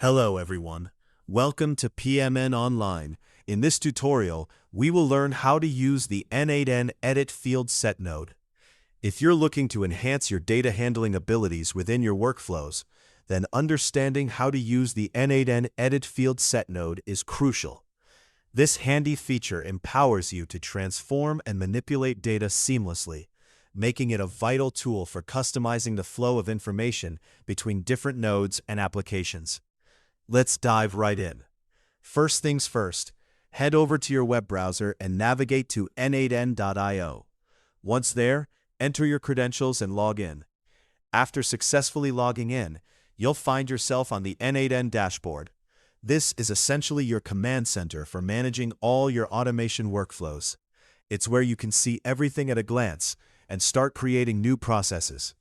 Hello everyone. Welcome to PMN Online. In this tutorial, we will learn how to use the n8n edit field set node. If you're looking to enhance your data handling abilities within your workflows, then understanding how to use the n8n edit field set node is crucial. This handy feature empowers you to transform and manipulate data seamlessly, making it a vital tool for customizing the flow of information between different nodes and applications. Let's dive right in. First things first, head over to your web browser and navigate to n8n.io. Once there, enter your credentials and log in. After successfully logging in, you'll find yourself on the n8n dashboard. This is essentially your command center for managing all your automation workflows. It's where you can see everything at a glance and start creating new processes.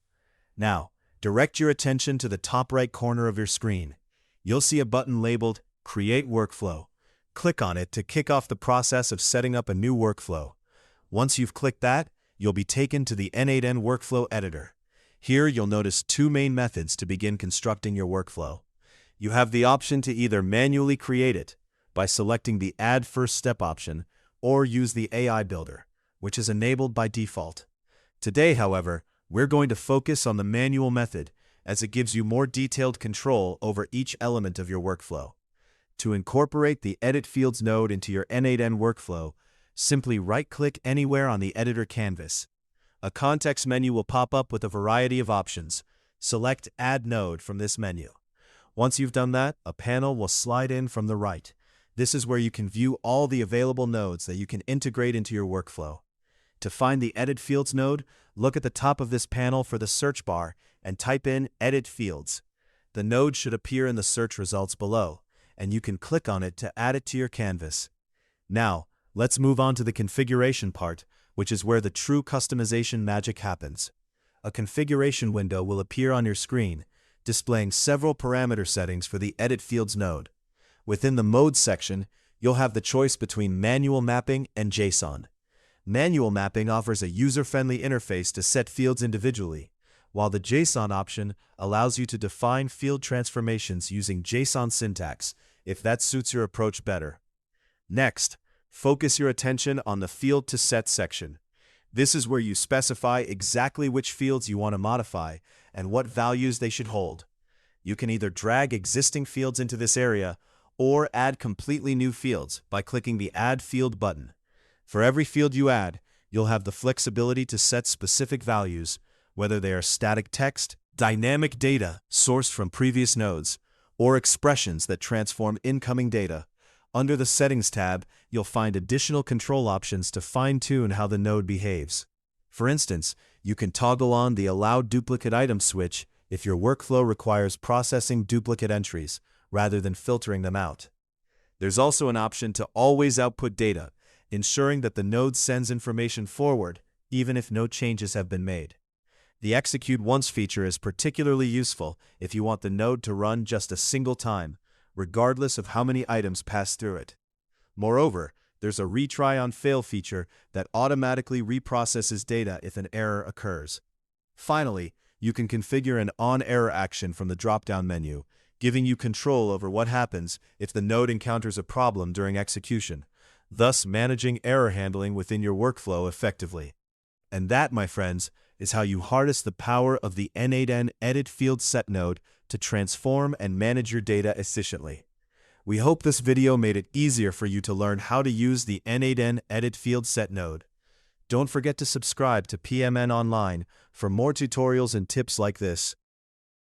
Now, direct your attention to the top right corner of your screen. You'll see a button labeled Create Workflow. Click on it to kick off the process of setting up a new workflow. Once you've clicked that, you'll be taken to the n8n Workflow Editor. Here you'll notice two main methods to begin constructing your workflow. You have the option to either manually create it by selecting the Add First Step option or use the AI Builder, which is enabled by default. Today, however, we're going to focus on the manual method, as it gives you more detailed control over each element of your workflow. To incorporate the Edit Fields node into your n8n workflow, simply right-click anywhere on the editor canvas. A context menu will pop up with a variety of options. Select Add Node from this menu. Once you've done that, a panel will slide in from the right. This is where you can view all the available nodes that you can integrate into your workflow. To find the Edit Fields node, look at the top of this panel for the search bar and type in Edit Fields. The node should appear in the search results below, and you can click on it to add it to your canvas. Now, let's move on to the configuration part, which is where the true customization magic happens. A configuration window will appear on your screen, displaying several parameter settings for the Edit Fields node. Within the Mode section, you'll have the choice between manual mapping and JSON. Manual mapping offers a user-friendly interface to set fields individually, while the JSON option allows you to define field transformations using JSON syntax, if that suits your approach better. Next, focus your attention on the Field to Set section. This is where you specify exactly which fields you want to modify and what values they should hold. You can either drag existing fields into this area or add completely new fields by clicking the Add Field button. For every field you add, you'll have the flexibility to set specific values, whether they are static text, dynamic data sourced from previous nodes, or expressions that transform incoming data. Under the Settings tab, you'll find additional control options to fine-tune how the node behaves. For instance, you can toggle on the Allow Duplicate Item switch if your workflow requires processing duplicate entries rather than filtering them out. There's also an option to always output data, ensuring that the node sends information forward even if no changes have been made. The Execute Once feature is particularly useful if you want the node to run just a single time, regardless of how many items pass through it. Moreover, there's a Retry on Fail feature that automatically reprocesses data if an error occurs. Finally, you can configure an On-Error action from the drop-down menu, giving you control over what happens if the node encounters a problem during execution, thus managing error handling within your workflow effectively. And that, my friends, is how you harness the power of the n8n Edit Field Set node to transform and manage your data efficiently. We hope this video made it easier for you to learn how to use the n8n Edit Field Set node. Don't forget to subscribe to PMN Online for more tutorials and tips like this.